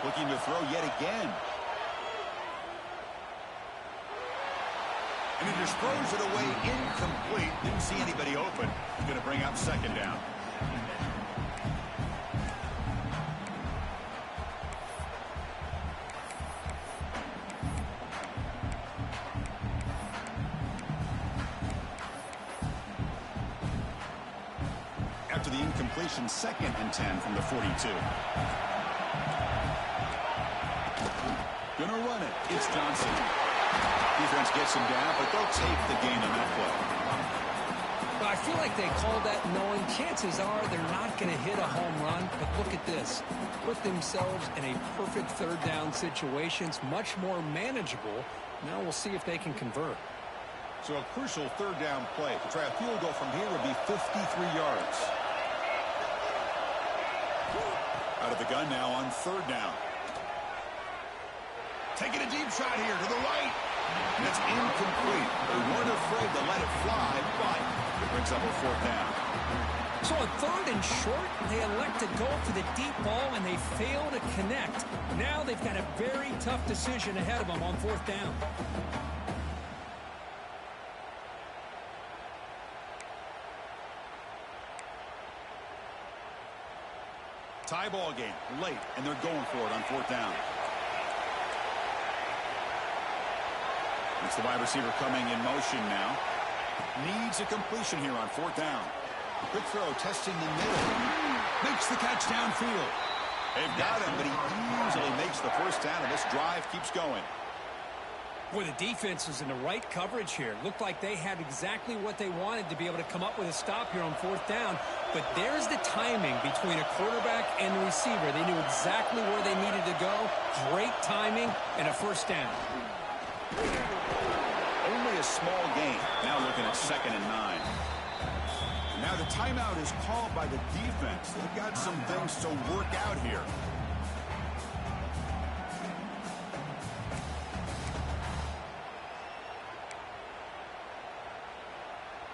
Looking to throw yet again. And he just throws it away incomplete. Didn't see anybody open. He's going to bring up 2nd down. After the incompletion, 2nd and 10 from the 42. Gonna run it. It's Johnson. Defense gets him down, but they'll take the gain on that play. But I feel like they called that knowing chances are they're not going to hit a home run. But look at this. Put themselves in a perfect 3rd down situation. It's much more manageable. Now we'll see if they can convert. So a crucial 3rd down play. To try a field goal from here would be 53 yards. Out of the gun now on 3rd down. Taking a deep shot here to the right. And it's incomplete. They weren't afraid to let it fly, but it brings up a 4th down. So on 3rd and short, they elect to go for the deep ball, and they fail to connect. Now they've got a very tough decision ahead of them on 4th down. Tie ball game late, and they're going for it on 4th down. It's the wide receiver coming in motion now. Needs a completion here on 4th down. Quick throw, testing the middle. Makes the catch downfield. They've got him, but he easily makes the first down, and this drive keeps going. Boy, the defense is in the right coverage here. Looked like they had exactly what they wanted to be able to come up with a stop here on 4th down. But there's the timing between a quarterback and the receiver. They knew exactly where they needed to go. Great timing and a first down. Only a small gain. Now looking at 2nd and 9. Now the timeout is called by the defense. They've got some things to work out here.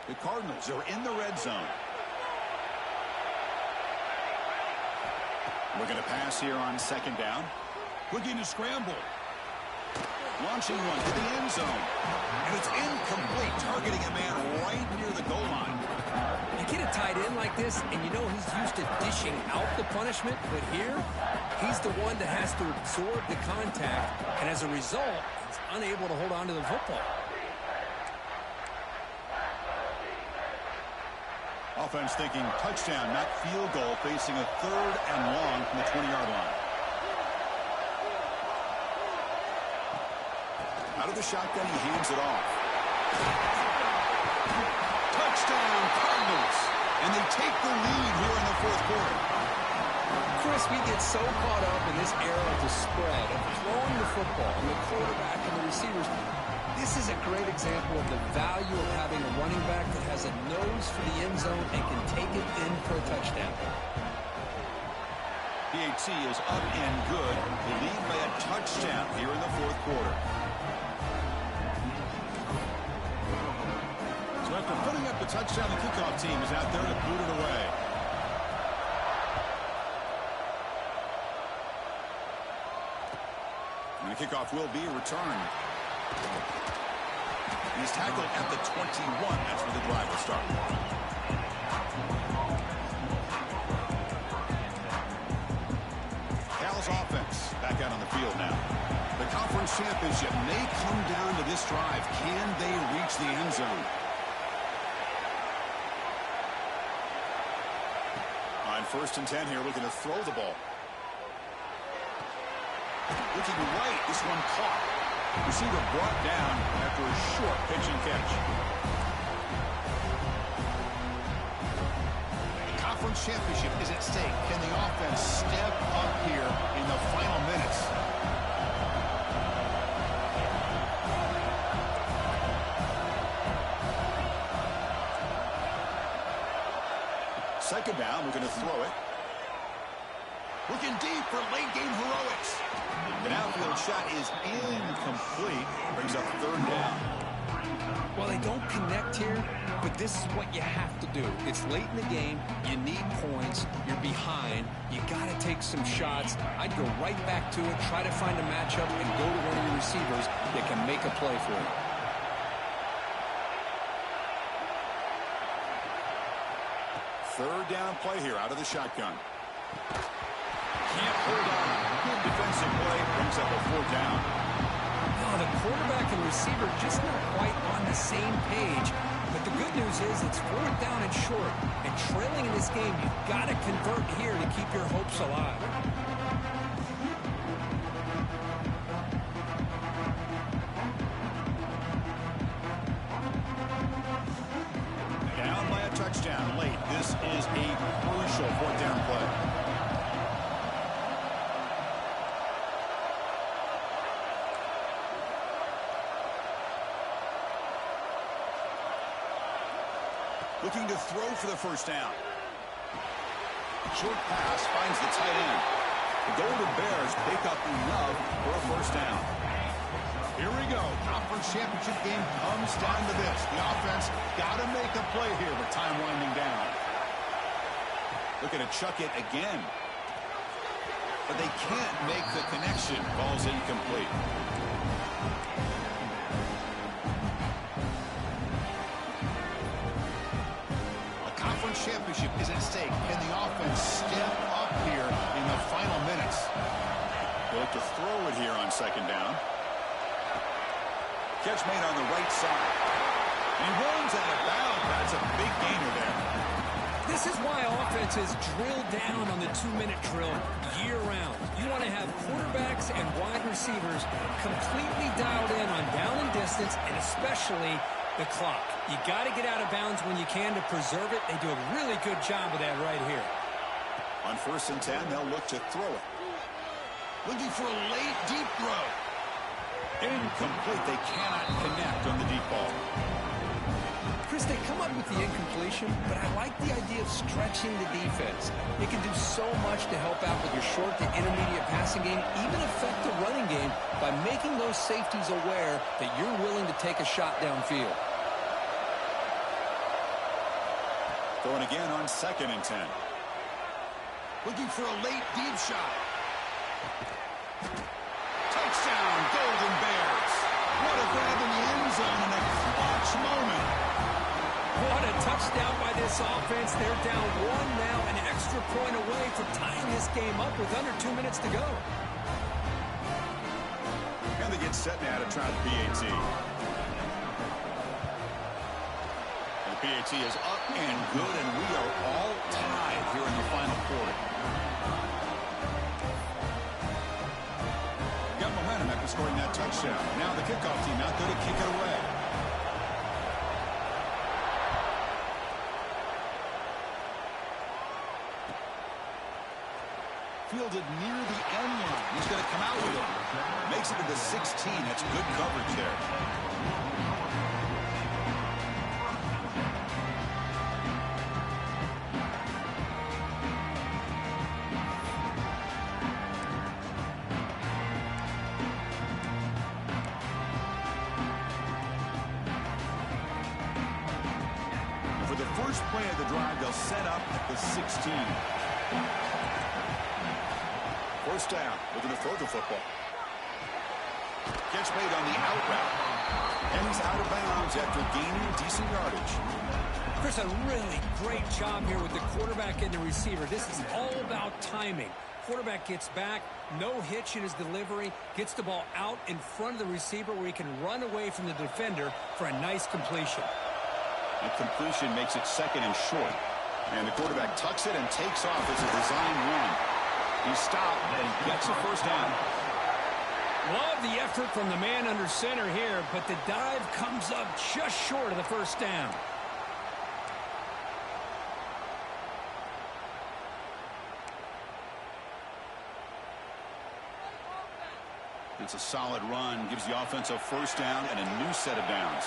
The Cardinals are in the red zone. We're going to pass here on 2nd down. Looking to scramble. Launching one to the end zone. And it's incomplete, targeting a man right near the goal line. You get a tight end like this, and you know he's used to dishing out the punishment, but here, he's the one that has to absorb the contact, and as a result, he's unable to hold on to the football. Offense thinking touchdown, not field goal, facing a 3rd and long from the 20-yard line. Out of the shotgun, he hands it off. Touchdown, Cardinals! And they take the lead here in the 4th quarter. Chris, we get so caught up in this era of the spread, of throwing the football, and the quarterback and the receivers. This is a great example of the value of having a running back that has a nose for the end zone and can take it in for a touchdown. PAT is up and good. They lead by a touchdown here in the 4th quarter. So after putting up the touchdown, the kickoff team is out there to boot it away. And the kickoff will be returned. He's tackled at the 21. That's where the drive will start. Cal's offense back out on the field now. The conference championship may come down to this drive. Can they reach the end zone? On 1st and 10 here, looking to throw the ball. Looking right, this one caught. Receiver brought down after a short pitch and catch. The conference championship is at stake. Can the offense step up here in the final minutes? Second down, we're going to throw it. Looking deep for late-game heroics. An outfield shot is incomplete. Brings up 3rd down. Well, they don't connect here, but this is what you have to do. It's late in the game. You need points. You're behind. You got to take some shots. I'd go right back to it, try to find a matchup, and go to one of your receivers that can make a play for you. Third down play here out of the shotgun. Can't hold on. Good defensive play. Brings up a 4th down. Oh, the quarterback and receiver just not quite on the same page. But the good news is it's 4th down and short. And trailing in this game, you've got to convert here to keep your hopes alive. Down by a touchdown late. This is a crucial 4th down play. Looking to throw for the first down. Short pass finds the tight end. The Golden Bears pick up enough for a first down. Here we go. Conference championship game comes down to this. The offense got to make a play here with time winding down. Looking to chuck it again. But they can't make the connection. Ball's incomplete. A conference championship is at stake. Can the offense step up here in the final minutes? They'll look to throw it here on second down. Catch made on the right side. He runs out of bounds. That's a big gainer there. This is why offenses drill down on the 2-minute drill year-round. You want to have quarterbacks and wide receivers completely dialed in on down and distance, and especially the clock. You got to get out of bounds when you can to preserve it. They do a really good job of that right here. On 1st and 10, they'll look to throw it. Looking for a late, deep throw. Incomplete. They cannot connect on the deep ball. Chris, they come up with the incompletion, but I like the idea of stretching the defense. It can do so much to help out with your short to intermediate passing game, even affect the running game by making those safeties aware that you're willing to take a shot downfield. Going again on 2nd and 10. Looking for a late, deep shot. Touchdown, Golden Bears. What a grab in the end zone in a clutch moment. What a touchdown by this offense. They're down 1 now, an extra point away from tying this game up with under 2 minutes to go. And they get set now to try the PAT. And the PAT is up and good, and we are all tied here in the final quarter. Got momentum after scoring that touchdown. Now the kickoff team out there to kick it away. Fielded near the end line. He's going to come out with it. Makes it to the 16. That's good coverage there. For the first play of the drive, they'll set up at the 16. First down, looking to throw the football. Catch made on the out route. And he's out of bounds after gaining decent yardage. Chris, a really great job here with the quarterback and the receiver. This is all about timing. Quarterback gets back, no hitch in his delivery, gets the ball out in front of the receiver where he can run away from the defender for a nice completion. And completion makes it 2nd and short. And the quarterback tucks it and takes off as a design run. He stopped and he gets a first down. Love the effort from the man under center here, but the dive comes up just short of the first down. It's a solid run, gives the offense a first down and a new set of downs.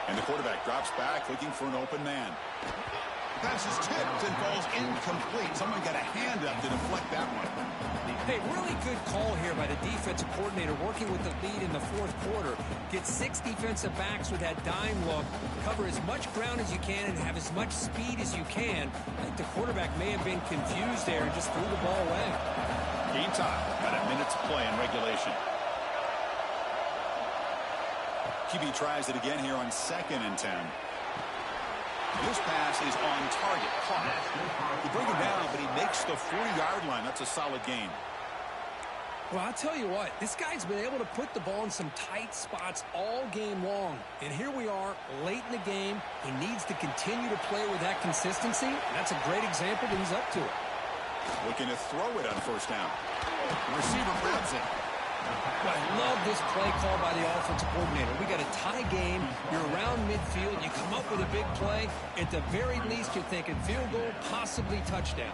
And the quarterback drops back looking for an open man. The pass is tipped and falls incomplete. Someone got a hand up to deflect that one. Hey, really good call here by the defensive coordinator working with the lead in the 4th quarter. Get 6 defensive backs with that dime look. Cover as much ground as you can and have as much speed as you can. I think the quarterback may have been confused there and just threw the ball away. Game time. Got a minute to play in regulation. QB tries it again here on 2nd and 10. This pass is on target. Caught. He bring him down, but he makes the 40-yard line. That's a solid gain. Well, I'll tell you what, this guy's been able to put the ball in some tight spots all game long. And here we are, late in the game. He needs to continue to play with that consistency. That's a great example that he's up to it. Looking to throw it on first down. The receiver grabs it. Well, I love this play call by the offensive coordinator. We got a tie game. You're around midfield. You come up with a big play. At the very least, you're thinking field goal, possibly touchdown.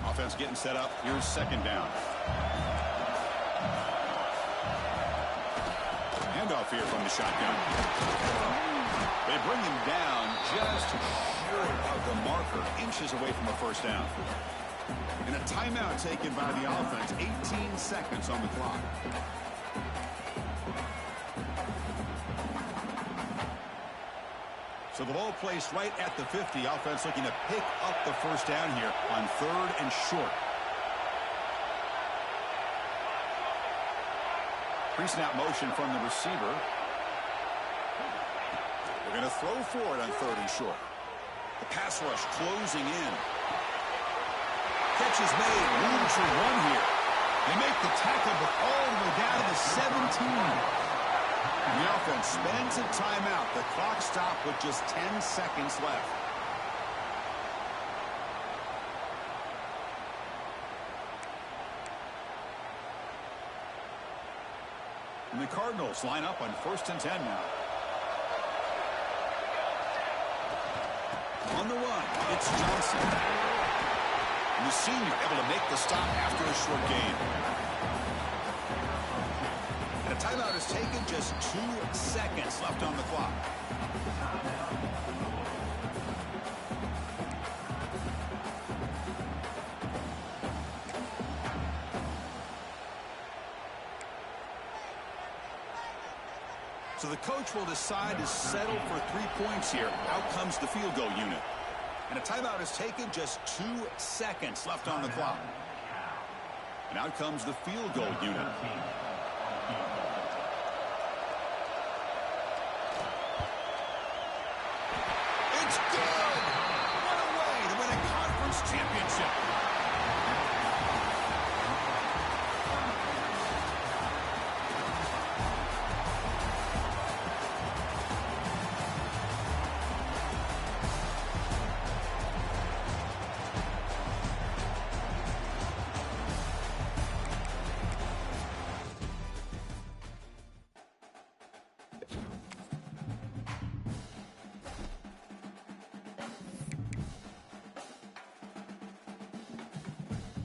Offense getting set up. Here's 2nd down. Handoff here from the shotgun. They bring him down just short of the marker, inches away from a first down. And a timeout taken by the offense. 18 seconds on the clock. So the ball placed right at the 50. Offense looking to pick up the first down here on 3rd and short. Pre-snap motion from the receiver. They're going to throw for it on 3rd and short. The pass rush closing in. Catch is made. Room for 1 here. They make the tackle, but all the way down to the 17. And the offense spends a timeout. The clock stopped with just 10 seconds left. And the Cardinals line up on 1st and 10 now. On the run, it's Johnson. And the senior able to make the stop after a short gain. And a timeout is taken, just 2 seconds left on the clock. So the coach will decide to settle for 3 points here. Out comes the field goal unit. And a timeout is taken, just 2 seconds left on the clock. And out comes the field goal unit. It's good! What a way to win a conference championship.